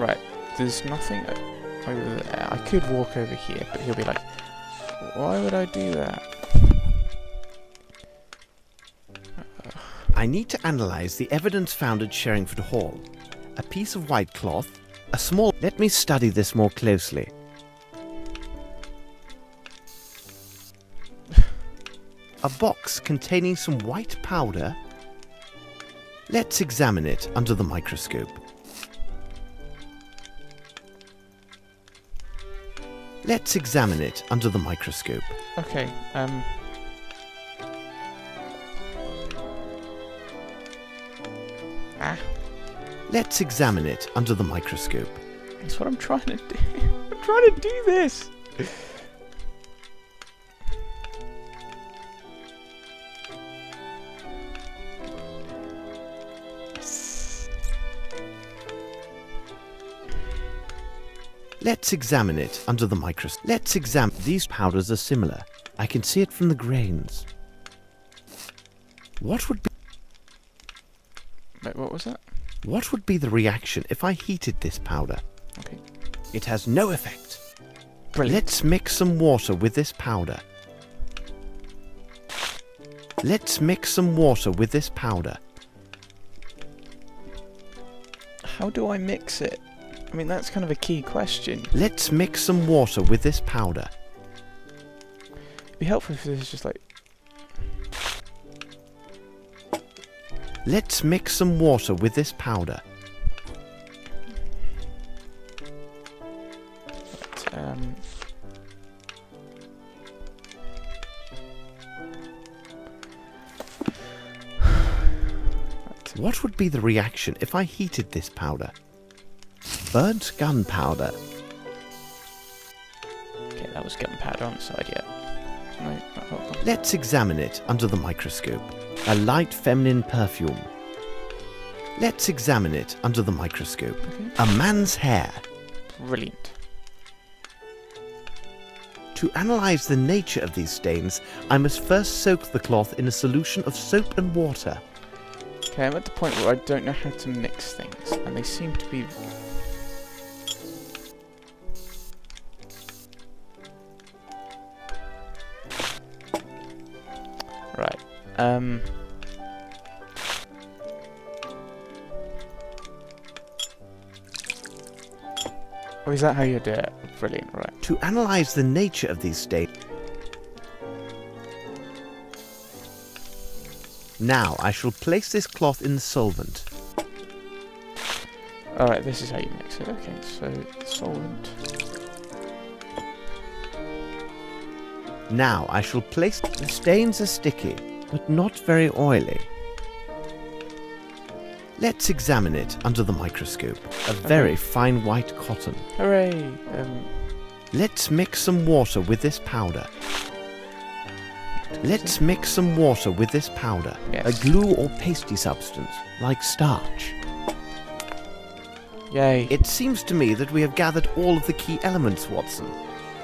Right, there's nothing over there. I could walk over here, but he'll be like, why would I do that? I need to analyze the evidence found at Sherringford Hall. A piece of white cloth, a small... Let me study this more closely. A box containing some white powder. Let's examine it under the microscope. Let's examine it under the microscope. Okay, Let's examine it under the microscope. That's what I'm trying to do. I'm trying to do this. Let's examine it under the microscope. Let's examine. These powders are similar. I can see it from the grains. What would be... Wait, what was that? What would be the reaction if I heated this powder? Okay. It has no effect. Brilliant. Let's mix some water with this powder. Let's mix some water with this powder. How do I mix it? I mean, that's kind of a key question. Let's mix some water with this powder. It'd be helpful if this is just like... Let's mix some water with this powder. But, What would be the reaction if I heated this powder? Burnt gunpowder. okay, that was gunpowder on the side, yeah. No, hold on. Let's examine it under the microscope. A light feminine perfume. Let's examine it under the microscope. Okay. A man's hair. Brilliant. To analyze the nature of these stains, I must first soak the cloth in a solution of soap and water. Okay, I'm at the point where I don't know how to mix things, and they seem to be... Right, oh, is that how you do it? Brilliant, right. To analyze the nature of these stains... Now I shall place this cloth in the solvent. Alright, this is how you mix it. Okay, so solvent. Now I shall place... The stains are sticky, but not very oily. Let's examine it under the microscope. A very fine white cotton. Hooray! Let's mix some water with this powder. Let's mix some water with this powder. Yes. A glue or pasty substance, like starch. Yay. It seems to me that we have gathered all of the key elements, Watson.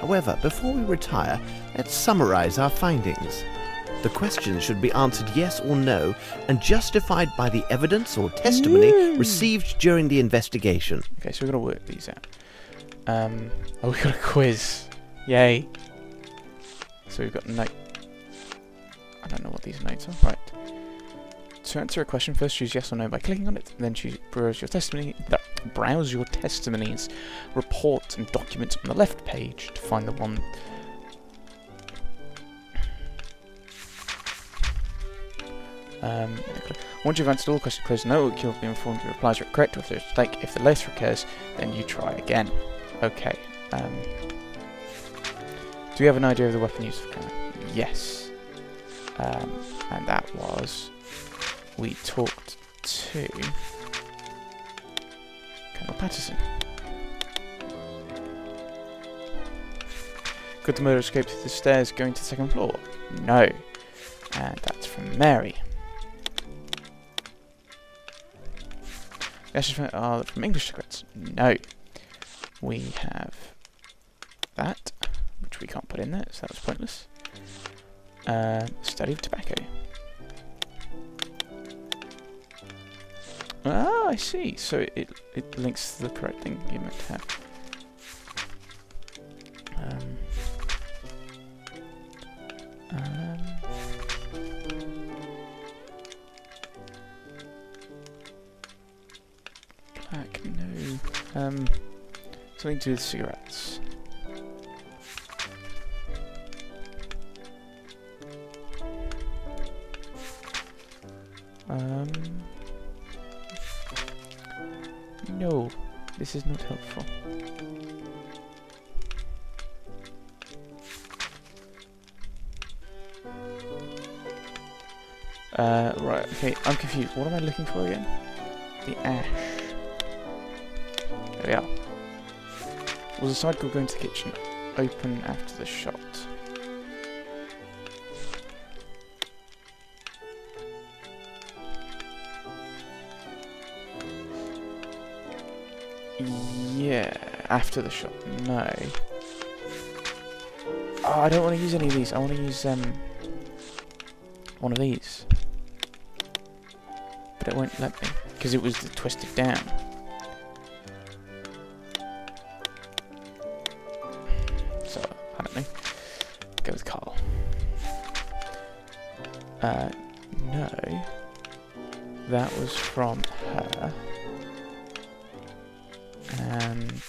However, before we retire, let's summarize our findings. The questions should be answered yes or no, and justified by the evidence or testimony received during the investigation. Okay, so we've got to work these out. Oh, we've got a quiz. Yay. So we've got note. I don't know what these notes are. Right. To answer a question, first choose yes or no by clicking on it, then choose browse your testimony. Browse your testimonies, report and documents on the left page to find the one. Once you've answered all questions, close the notebook. You'll be informed your replies are correct, or if there's a mistake. If the later occurs, then you try again. Okay. Do we have an idea of the weapon used for crime? Yes. And that was... We talked to... Colonel Patterson. Could the murderer escape through the stairs going to the second floor? No. And that's from Mary. Yes, from English secrets? No. We have that, which we can't put in there, so that was pointless. Study of tobacco. Oh, I see. So it links to the correct thing you meant to have. Black, no. Something to do with cigarettes. No, this is not helpful. Right, okay, I'm confused. What am I looking for again? The ash. There we are. Was the side door going to the kitchen open after the shot? Yeah, after the shot. No. Oh, I don't want to use any of these. I want to use one of these. But it won't let me because it was twisted down. So I don't know. Go with Carl. No. That was from her. And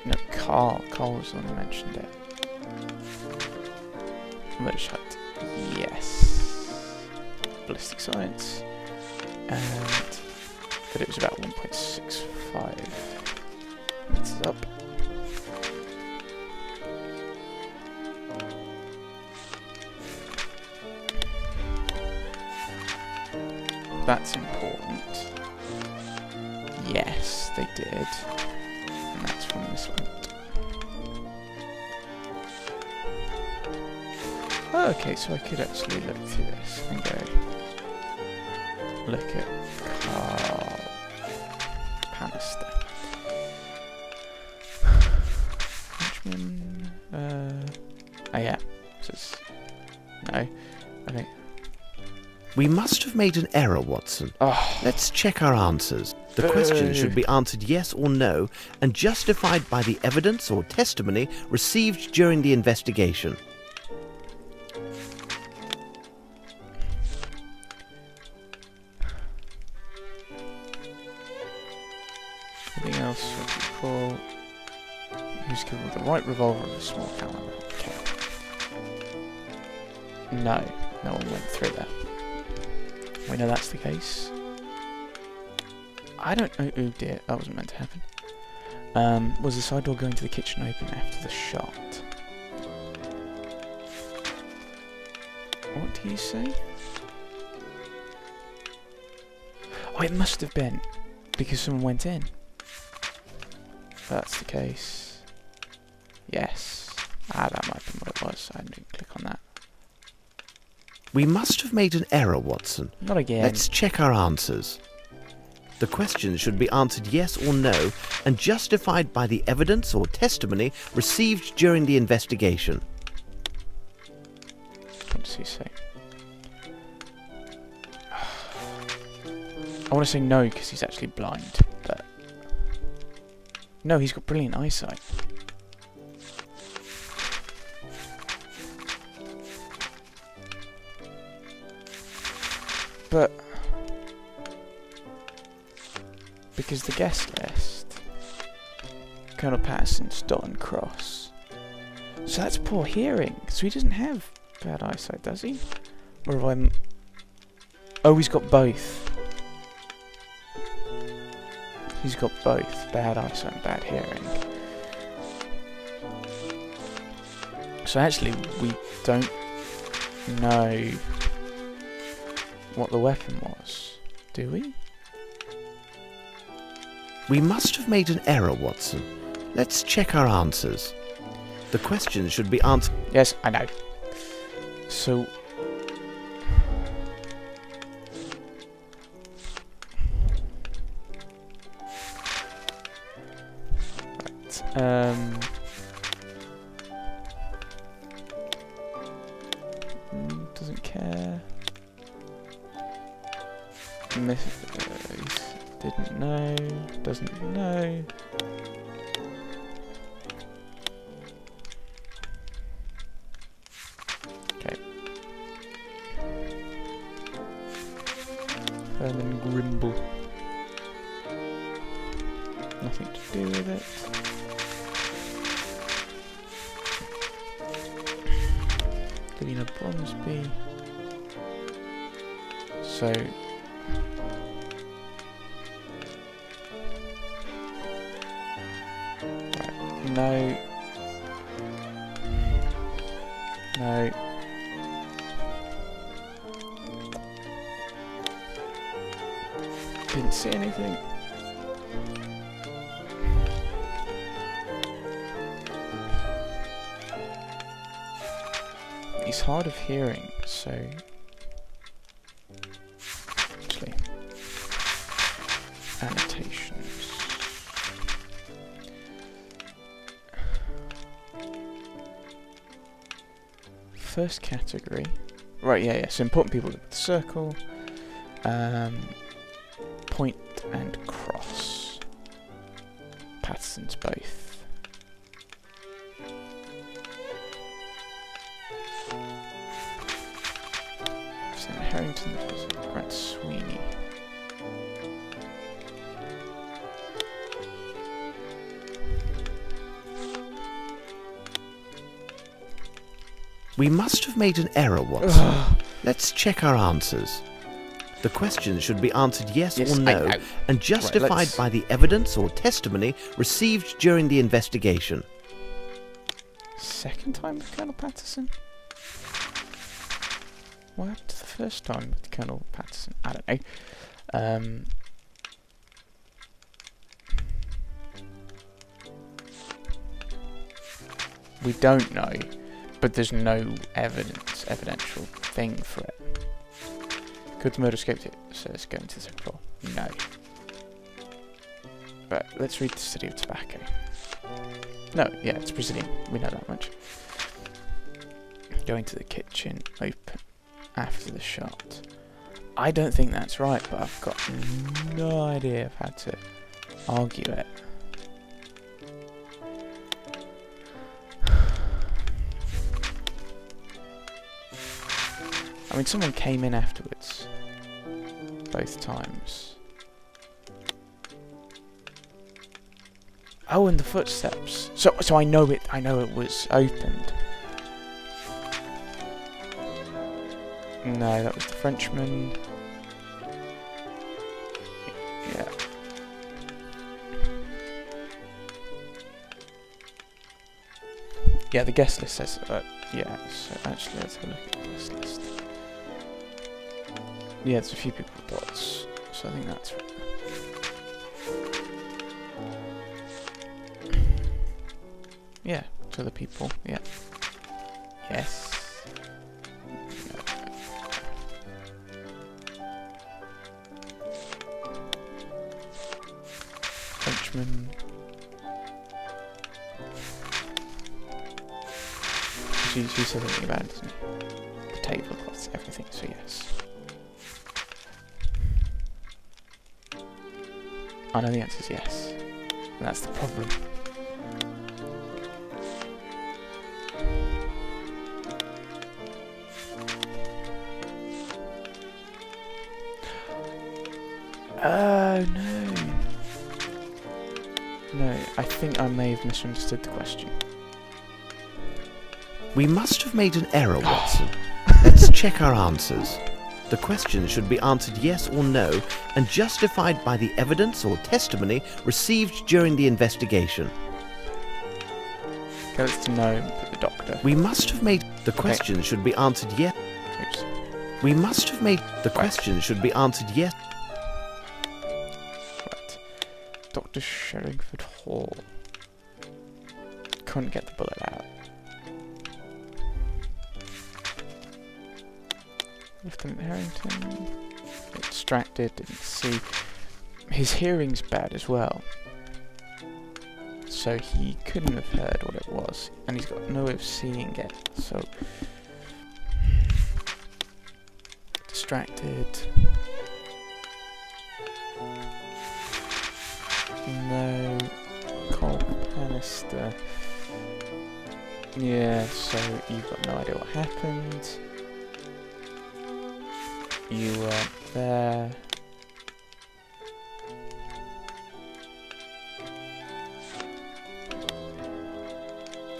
no, Carl was the one who mentioned it. Murder shot. Yes. Ballistic science. And that it was about 1.65 meters up. That's important. Yes, they did. And that's from this one. Oh, okay, so I could actually look through this and go look at Carl Panister. Henchman. Oh yeah. So it's, no. I think. We must have made an error, Watson. Oh. Let's check our answers. The question should be answered yes or no and justified by the evidence or testimony received during the investigation. Anything else? What do you call? Who's killed with the right revolver and a small caliber? Okay. No, no one went through there. We know that's the case. I don't know. Oh dear, that wasn't meant to happen. Was the side door going to the kitchen open after the shot? What do you say? Oh, it must have been because someone went in. That's the case. Yes. Ah, that might have been what it was. I didn't click on that. We must have made an error, Watson. Not again. Let's check our answers. The question should be answered yes or no and justified by the evidence or testimony received during the investigation. What does he say? I want to say no because he's actually blind, but no, he's got brilliant eyesight. But because the guest list, Colonel Patterson's dot and cross, so that's poor hearing. So he doesn't have bad eyesight, does he? Or have I? Oh, he's got both. He's got both bad eyesight and bad hearing. So actually, we don't know what the weapon was, do we? We must have made an error, Watson. Let's check our answers. The question should be answered. Yes, I know. So right. Doesn't care. Didn't know. Doesn't know. Okay. Herman Grimble. Nothing to do with it. Lena Bromsby. So right, no. No. Didn't see anything. He's hard of hearing, so actually annotations. First category. Right, yeah. So important people with the circle. Point and cross. Patterson's both. So Harrington, Grant Sweeney. We must have made an error, Watson. Let's check our answers. The questions should be answered yes or no, and justified by the evidence or testimony received during the investigation. Second time with Colonel Patterson? What happened to the first time with Colonel Patterson? I don't know. We don't know, but there's no evidential thing for it. Could the murder escape it? So let's go into the second floor. No. But let's read the City of Tobacco. No, yeah, it's Brazilian. We know that much. Go into the kitchen, open after the shot. I don't think that's right, but I've got no idea of how to argue it. I mean, someone came in afterwards. Both times. Oh, and the footsteps. So I know it was opened. No, that was the Frenchman. Yeah. Yeah, the guest list says, yeah, so actually let's have a look at the guest list. Yeah, there's a few people with dots, so I think that's right. Yeah, to the people, yeah. Yes. Frenchman. She said something about it, doesn't he? The tablecloths, everything, so yes. I know the answer is yes. And that's the problem. Oh, no. No, I think I may have misunderstood the question. We must have made an error, Watson. Let's check our answers. The questions should be answered yes or no, and justified by the evidence or testimony received during the investigation. Okay, let's no and put the doctor. We must have made... The questions should be answered yes. Oops. We must have made... The questions should be answered yes. Right. Dr. Sherringford Hall. Couldn't get the bullet out. Lieutenant Harrington. Distracted, didn't see. His hearing's bad as well. So he couldn't have heard what it was. And he's got no way of seeing it. So... Distracted. honest. Yeah, so you've got no idea what happened. You weren't there.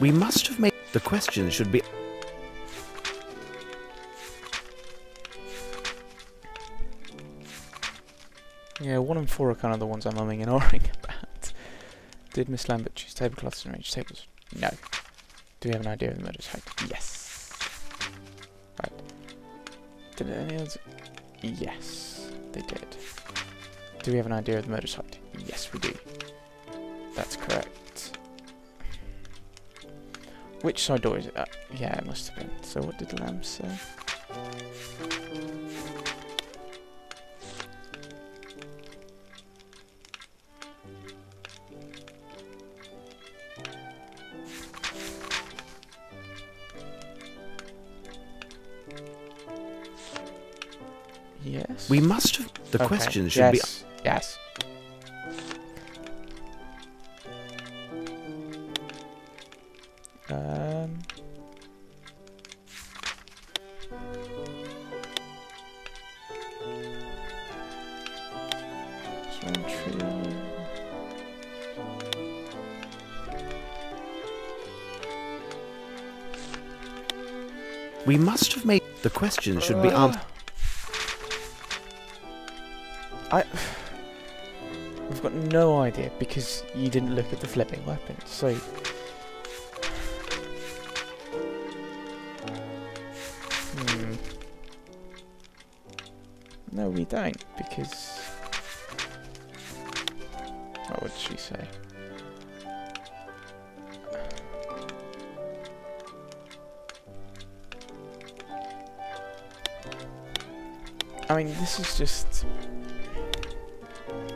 We must have made... The question should be... Yeah, 1 and 4 are kind of the ones I'm umming and ahhing about. Did Miss Lambert choose tablecloths and arrange tables? No. Do we have an idea of the murder site? Yes. Right. Did any others? Yes, they did. Do we have an idea of the murder site? Yes, we do. That's correct. Which side door is it? Yeah, it must have been. So what did the lamb say? Yes. We must have... The Okay, question should be... Yes. We must have made... The question should be answered... We've got no idea because you didn't look at the flipping weapon, so... No, we don't, because... What would she say? I mean, this is just...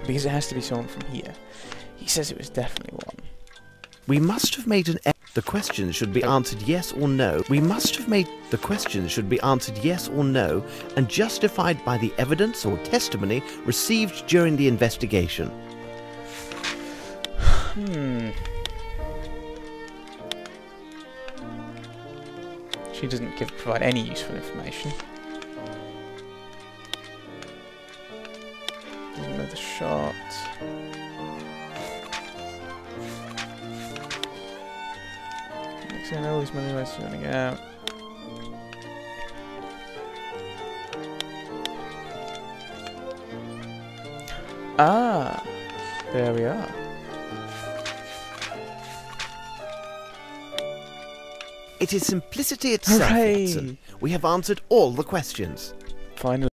Because it has to be someone from here. He says it was definitely one. We must have made an... The question should be answered yes or no. We must have made... The question should be answered yes or no and justified by the evidence or testimony received during the investigation. She doesn't provide any useful information. Another shot. Next thing I know, all these money lights are running out. Ah, there we are. It is simplicity itself, Hooray! Watson. We have answered all the questions. Finally.